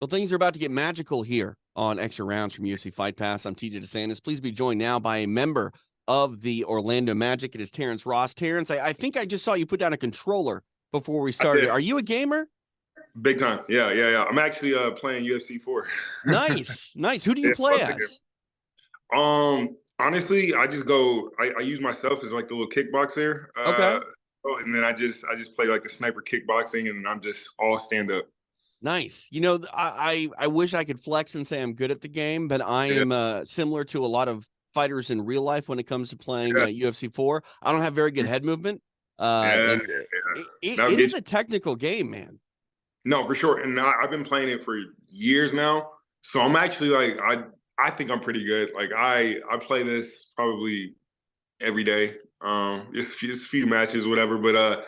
Well, things are about to get magical here on Extra Rounds from UFC Fight Pass. I'm TJ De Santis. Please be joined now by a member of the Orlando Magic. It is Terrence Ross. Terrence, I think I just saw you put down a controller before we started. Are you a gamer? Big time. Yeah. I'm actually playing UFC 4. Nice. Who do you Yeah, play as? honestly, I use myself as like the little kickboxer. Okay. And then I just play like the sniper kickboxing, and I'm just all stand up. Nice. I wish I could flex and say I'm good at the game, but I Yeah. am similar to a lot of fighters in real life when it comes to playing Yeah. UFC 4. I don't have very good head movement. Yeah. And Yeah. it That'll is get a technical game, man. No, for sure. And I've been playing it for years now. So I'm actually like I think I'm pretty good. Like I play this probably every day. Just a few matches, whatever. But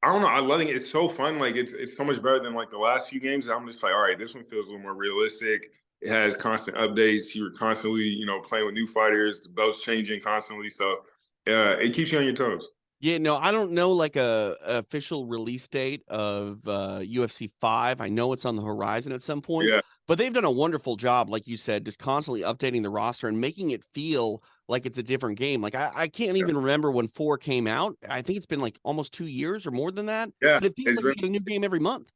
I don't know. I loving it. It's so fun. Like it's so much better than like the last few games. I'm just like, all right, this one feels a little more realistic. It has constant updates. You're constantly, playing with new fighters. The belt's changing constantly. So it keeps you on your toes. Yeah, no, I don't know like a official release date of UFC 5. I know it's on the horizon at some point, Yeah. but they've done a wonderful job, like you said, just constantly updating the roster and making it feel like it's a different game. Like I can't even remember when 4 came out. I think it's been like almost 2 years or more than that. Yeah. But it feels It's like you been get a new game every month.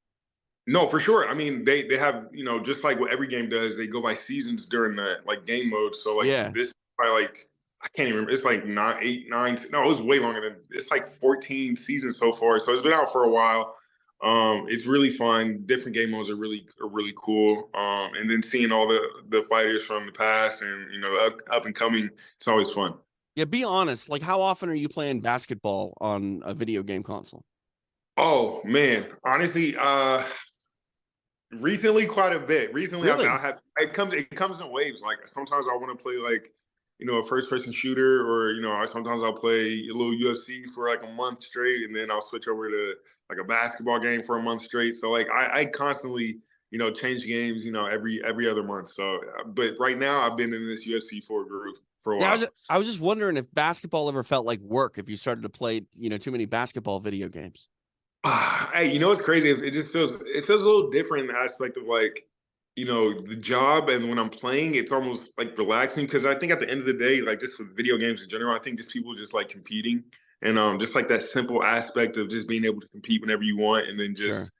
No, for sure. I mean, they have, just like what every game does, they go by seasons during the like game mode. So like Yeah. this by like I can't even remember. It's like nine, eight, nine. No, it was way longer than it's like 14 seasons so far. So it's been out for a while. It's really fun. Different game modes are really cool. And then seeing all the fighters from the past and up and coming, it's always fun. Yeah, be honest. Like how often are you playing basketball on a video game console? Oh man, honestly, recently, quite a bit. Recently, I Really? have it comes in waves. Like sometimes I want to play like a first person shooter, or sometimes I'll play a little UFC for like a month straight, and then I'll switch over to like a basketball game for a month straight. So like I constantly change games every other month. So but right now I've been in this UFC 4 groove for a Yeah, while. I was just wondering if basketball ever felt like work if you started to play, too many basketball video games. Hey, what's crazy? It feels a little different in the aspect of like, the job, and when I'm playing, it's almost like relaxing because I think at the end of the day, like just with video games in general, I think just people just like competing and just like that simple aspect of just being able to compete whenever you want and then Sure. just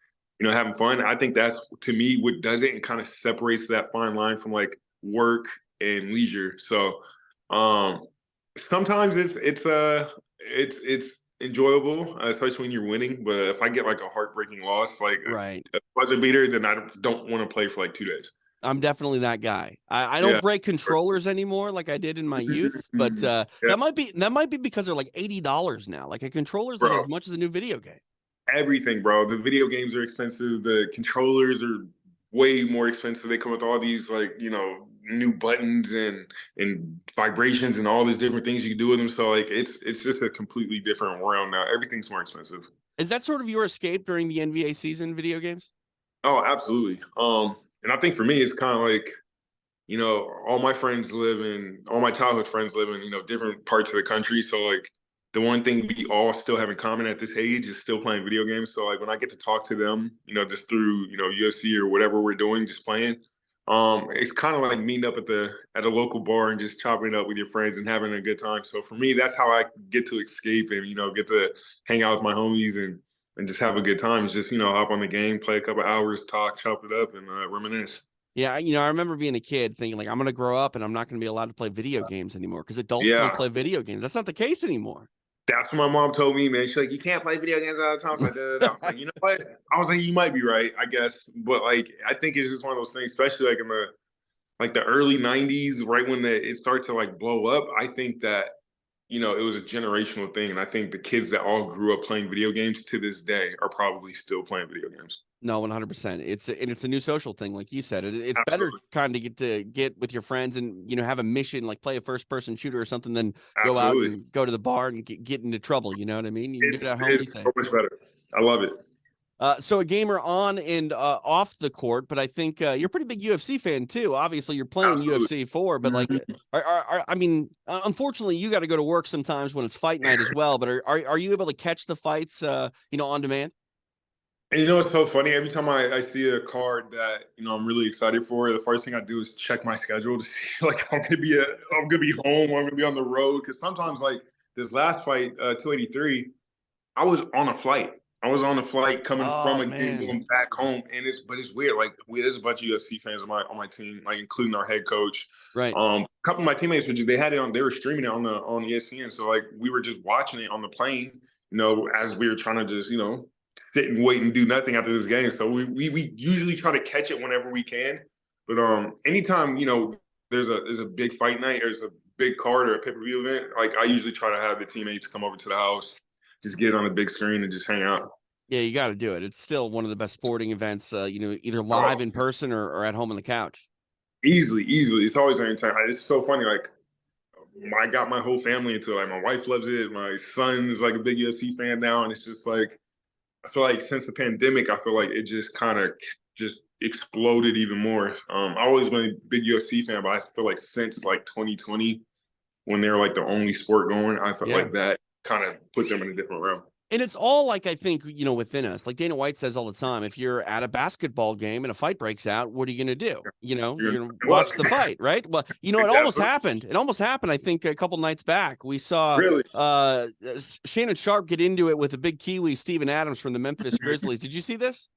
having fun. I think that's to me what does it and kind of separates that fine line from like work and leisure. So um sometimes it's enjoyable, especially when you're winning. But if I get like a heartbreaking loss, like Right. a buzzer beater, then I don't want to play for like 2 days. I'm definitely that guy. I don't Yeah. break controllers anymore like I did in my youth, but Yeah, that might be because they're like $80 now. Like a controller is like bro. as much as a new video game. Everything, bro. The video games are expensive. The controllers are way more expensive. They come with all these like, new buttons and vibrations and all these different things you can do with them. So like it's just a completely different realm now. Everything's more expensive. Is that sort of your escape during the NBA season video games? Oh, absolutely. And I think for me it's kind of like all my childhood friends live in, different parts of the country. So like the one thing we all still have in common at this age is still playing video games. So like when I get to talk to them, just through, UFC or whatever we're doing, just playing, it's kind of like meeting up at a local bar and just chopping it up with your friends and having a good time. So for me, that's how I get to escape and, get to hang out with my homies and just have a good time. It's just, hop on the game, play a couple hours, talk, chop it up, and reminisce. Yeah, I remember being a kid thinking like I'm going to grow up and I'm not going to be allowed to play video games anymore because adults don't Yeah. play video games. That's not the case anymore. That's what my mom told me, man. She's like, you can't play video games all the time. I was like, da, da, da. I was like, you know what? I was like, you might be right, I guess. But like, I think it's just one of those things, especially like in the early '90s, right when it started to like blow up. I think that it was a generational thing, and I think the kids that all grew up playing video games to this day are probably still playing video games. No, 100%. It's a new social thing, like you said. It's better Absolutely, kind of get with your friends and have a mission, like play a first person shooter or something, than go out absolutely. and go to the bar and get into trouble. You know what I mean? You can get it It's at home, be it's safe. so much better. I love it. So a gamer on and off the court, but I think you're a pretty big UFC fan too. Obviously, you're playing Absolutely. UFC 4, but like, Mhm. I mean, unfortunately, you got to go to work sometimes when it's fight night as well. But are you able to catch the fights, on demand? And you know what's so funny? Every time I see a card that I'm really excited for, the first thing I do is check my schedule to see like I'm gonna be home, or I'm gonna be on the road. Because sometimes like this last fight, 283, I was on a flight. I was on a flight coming from Oh a game man. going back home, and it's weird. Like there's a bunch of UFC fans on my team, like including our head coach. Right. A couple of my teammates they had it on. They were streaming it on ESPN. So like we were just watching it on the plane. As we were trying to just sit and wait and do nothing after this game. So we usually try to catch it whenever we can. But anytime there's a big fight night, there's a big card or a pay-per-view event, like I usually try to have the teammates come over to the house, just get on the big screen and just hang out. Yeah, you got to do it. It's still one of the best sporting events, either live Oh, in person or at home on the couch. easily. It's always entertaining. It's so funny. Like I got my whole family into it. Like my wife loves it. My son is like a big UFC fan now, and it's just like I feel like since the pandemic, I feel like it just kind of just exploded even more. I always been a big UFC fan, but I feel like since like 2020, when they're like the only sport going, I felt like that kind of put them in a different realm. And it's all like, I think, within us. Like Dana White says all the time, if you're at a basketball game and a fight breaks out, what are you going to do? You're going to watch the fight, right? Well, it almost happened. It almost happened, I think, a couple nights back. We saw Shannon Sharpe get into it with a big Kiwi, Steven Adams from the Memphis Grizzlies. Did you see this?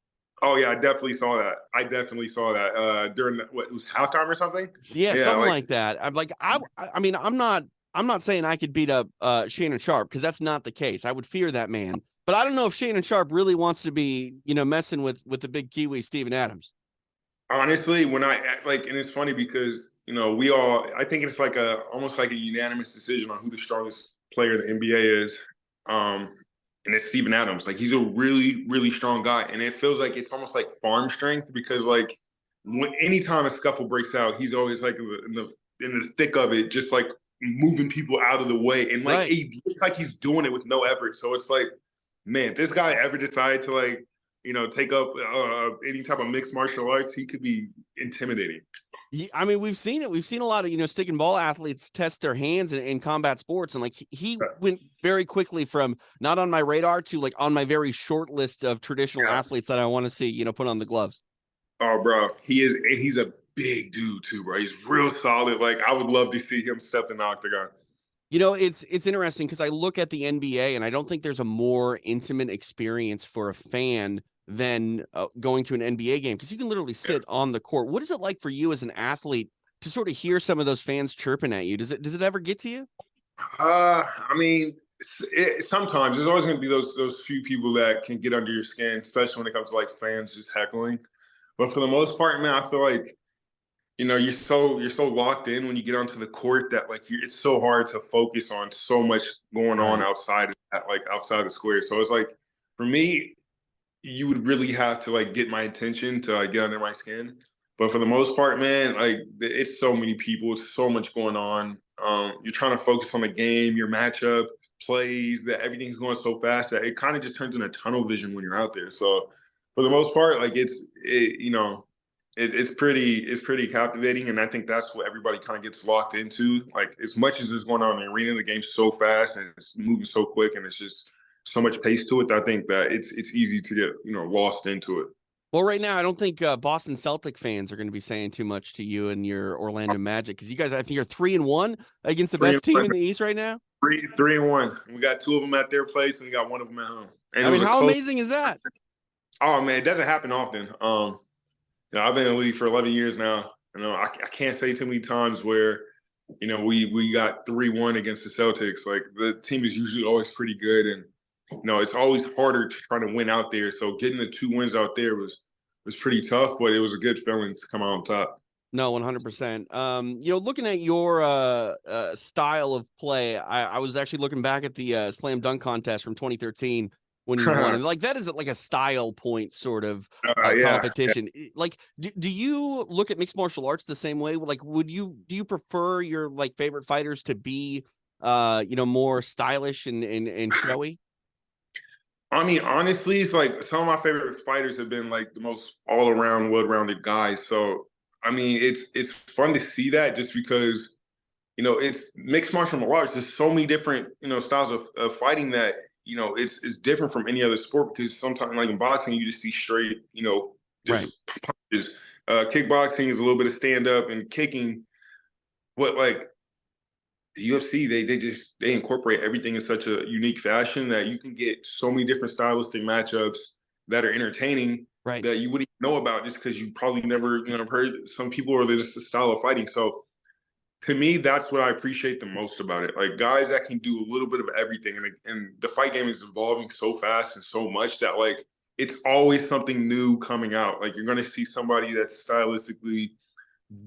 Oh yeah, I definitely saw that. During what it was halftime or something. Yeah, something like that. I'm like, I mean, I'm not saying I could beat up Shannon Sharpe, because that's not the case. I would fear that man, but I don't know if Shannon Sharpe really wants to be, messing with the big Kiwi Steven Adams. Honestly, and it's funny because I think it's like almost like a unanimous decision on who the strongest player in the NBA is. And it's Steven Adams. Like he's a really, really strong guy. And it feels like it's almost like farm strength because like anytime a scuffle breaks out, he's always like in the thick of it, just like moving people out of the way. And like it looks like he's doing it with no effort. So it's like, man, if this guy ever decided to like, take up any type of mixed martial arts, he could be intimidating. I mean, we've seen it. We've seen a lot of, stick and ball athletes test their hands in combat sports. And like he went very quickly from not on my radar to like on my very short list of traditional athletes that I want to see, put on the gloves. Oh, bro. He's a big dude too, bro. He's real solid. Like I would love to see him step in the octagon. It's interesting because I look at the NBA and I don't think there's a more intimate experience for a fan than going to an NBA game, because you can literally sit on the court. What is it like for you as an athlete to sort of hear some of those fans chirping at you? Does it ever get to you? I mean, sometimes there's always going to be those few people that can get under your skin, especially when it comes to like fans just heckling. But for the most part, man, I feel like you're so locked in when you get onto the court that like it's so hard to focus on so much going on outside the square. So it's like for me, you would really have to like get my attention to like get under my skin. But for the most part, man, like it's so many people, it's so much going on. You're trying to focus on the game, your matchup, plays, that everything's going so fast that it kind of just turns into tunnel vision when you're out there. So for the most part, like it's pretty captivating, and I think that's what everybody kind of gets locked into. Like as much as is going on in the arena, the game's so fast and it's moving so quick, and it's just so much pace to it. I think that it's easy to get lost into it. Well, right now I don't think Boston Celtic fans are going to be saying too much to you and your Orlando Magic, because you guys, I think, you're 3-1 against the best team in the East right now. 3-1. We got 2 of them at their place, and we got 1 of them at home. And I mean, how amazing is that? Oh man, it doesn't happen often. I've been in the league for 11 years now. I can't say too many times where we got 3-1 against the Celtics. Like the team is usually always pretty good, and it's always harder to try to win out there. So getting the 2 wins out there was pretty tough, but it was a good feeling to come out on top. No, 100%. Looking at your style of play, I was actually looking back at the slam dunk contest from 2013 when you won, and like that is like a style point sort of competition. Yeah. Like, do you look at mixed martial arts the same way? Like, do you prefer your like favorite fighters to be, more stylish and showy? I mean, honestly, it's like some of my favorite fighters have been like the most all-around, well-rounded guys. So, I mean, it's fun to see that just because, it's mixed martial arts. There's so many different, styles of fighting that it's different from any other sport because sometimes like in boxing, you just see straight, Right. just punches. Kickboxing is a little bit of stand up and kicking, but like the UFC, they incorporate everything in such a unique fashion that you can get so many different stylistic matchups that are entertaining Right. that you wouldn't know about just because you probably never heard some people or there's a style of fighting. So to me, that's what I appreciate the most about it. Like guys that can do a little bit of everything, and the fight game is evolving so fast and so much that like it's always something new coming out. Like you're gonna see somebody that's stylistically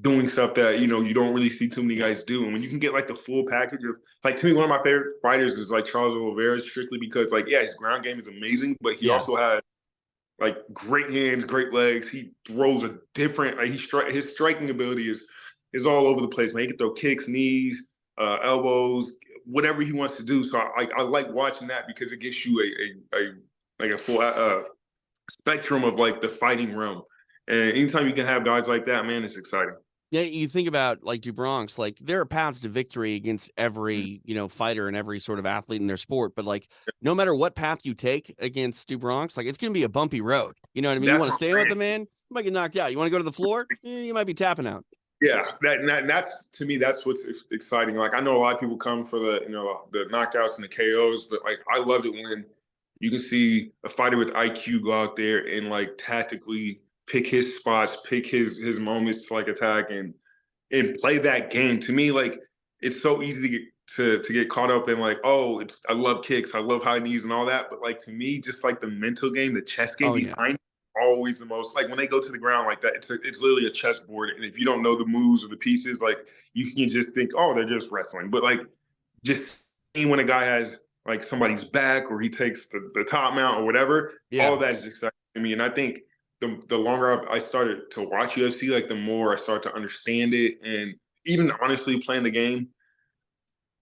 doing stuff that you don't really see too many guys do. And when you can get like the full package of like to me, one of my favorite fighters is like Charles Oliveira, strictly because like his ground game is amazing, but he also has like great hands, great legs. He throws a different like his striking ability is all over the place, man. He can throw kicks, knees, elbows, whatever he wants to do. So I like watching that because it gives you a full spectrum of like the fighting realm. And anytime you can have guys like that, man, it's exciting. Yeah, you think about like DuBronx, like there are paths to victory against every, fighter and every sort of athlete in their sport. But like no matter what path you take against DuBronx, like it's gonna be a bumpy road. You know what I mean? You want to stay with the man, you might get knocked out. You want to go to the floor, you might be tapping out. Yeah, that's to me, that's what's exciting. Like I know a lot of people come for the the knockouts and the KOs, but like I love it when you can see a fighter with IQ go out there and like tactically pick his spots, pick his moments to like attack and play that game. To me, like it's so easy to get caught up in like, oh, I love kicks, I love high knees and all that. But like to me, just like the mental game, the chess game behind it, always the most. Like when they go to the ground like that, it's literally a chessboard. And if you don't know the moves or the pieces, like you can just think, oh, they're just wrestling. But like just seeing when a guy has like somebody's back or he takes the top mount or whatever, all of that is exciting to me. And I think the longer I started to watch UFC, like the more I start to understand it, and even honestly playing the game,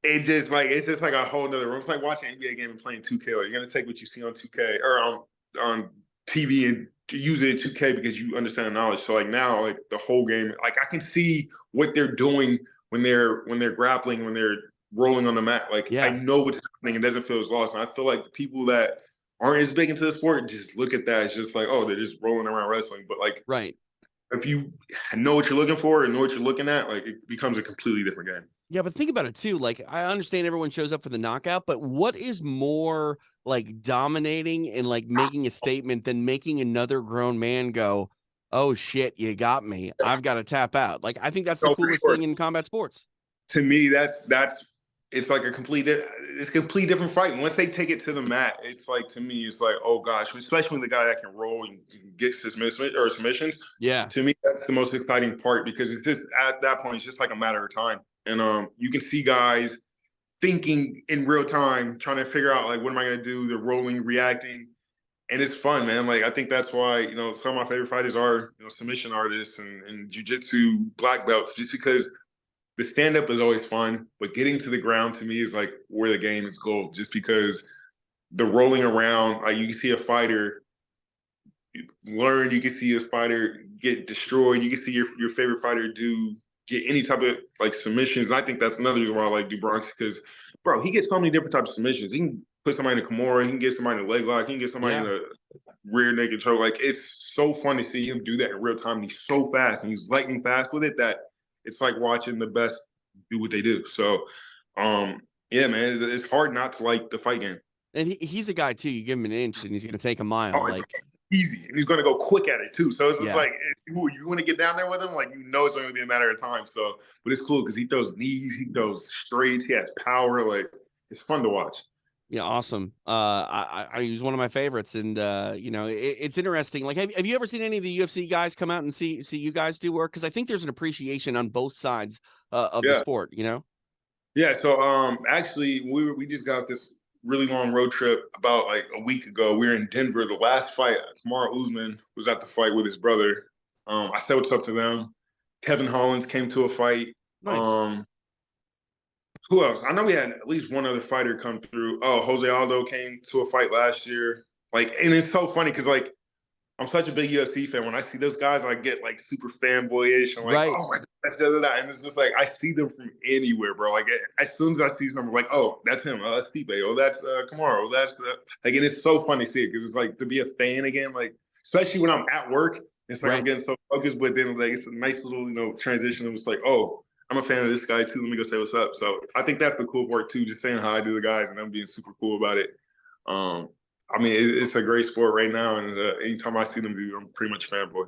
it's just like a whole nother room. It's like watching an NBA game and playing 2K. Like you're gonna take what you see on 2K or on TV and use it in 2K because you understand the knowledge. So like now, like the whole game, like I can see what they're doing when they're grappling, when they're rolling on the mat. Like I know what's happening. It doesn't feel as lost. And I feel like the people that aren't as big into the sport just look at that. It's just like, oh, they're just rolling around wrestling. But like, if you know what you're looking for and know what you're looking at, like it becomes a completely different game. Yeah, but think about it too. Like I understand everyone shows up for the knockout, but what is more like dominating and like making a statement than making another grown man go, "Oh shit, you got me. I've got to tap out." Like I think that's the coolest thing in combat sports. To me, that's it's like a complete different fight. And once they take it to the mat, it's like to me, it's like, oh gosh, especially when the guy that can roll and get submissions. Yeah. To me, that's the most exciting part because it's just at that point, it's just like a matter of time. And you can see guys thinking in real time, trying to figure out like what am I gonna do? They're rolling, reacting. And it's fun, man. Like I think that's why, some of my favorite fighters are, submission artists and jiu-jitsu black belts, just because the stand-up is always fun, but getting to the ground to me is like where the game is gold, just because the rolling around, like you can see a fighter learn, you can see a fighter get destroyed, you can see your favorite fighter get any type of like submissions. And I think that's another reason why I like DuBronx, because bro, he gets so many different types of submissions. He can put somebody in a Kimura, he can get somebody in a leg lock, he can get somebody in a rear naked choke. Like it's so fun to see him do that in real time. And he's so fast and he's lightning fast with it that it's like watching the best do what they do. So, yeah, man, it's hard not to like the fight game. And he's a guy too. You give him an inch, and he's going to take a mile. Oh, like easy, and he's going to go quick at it too. So it's like you want to get down there with him, like it's going to be a matter of time. So, but it's cool because he throws knees, he throws straights, he has power. Like it's fun to watch. Yeah, awesome. I he's one of my favorites, and it's interesting. Like, have you ever seen any of the UFC guys come out and see you guys do work? Because I think there's an appreciation on both sides of the sport. Yeah. So actually, we just got this really long road trip about like a week ago. We were in Denver. The last fight, Kamaru Usman was at the fight with his brother. I said what's up to them. Kevin Hollins came to a fight. Nice. Who else? I know we had at least one other fighter come through. Oh, Jose Aldo came to a fight last year. Like, and it's so funny because like I'm such a big UFC fan. When I see those guys, I get like super fanboyish. I'm like, Right. oh my gosh, da, da, da. And it's just like I see them from anywhere, bro. Like as soon as I see something, I'm like, oh, that's him. Oh, that's Stipe. Oh, that's Kamaru. Oh, that's like, and it's so funny to see it because it's like to be a fan again. Like especially when I'm at work, it's like I'm getting so focused. But then like it's a nice little transition. It was like, oh, I'm a fan of this guy too. Let me go say what's up. So I think that's the cool part too. Just saying hi to the guys and them being super cool about it. I mean, it's a great sport right now, and anytime I see them, I'm pretty much fanboy.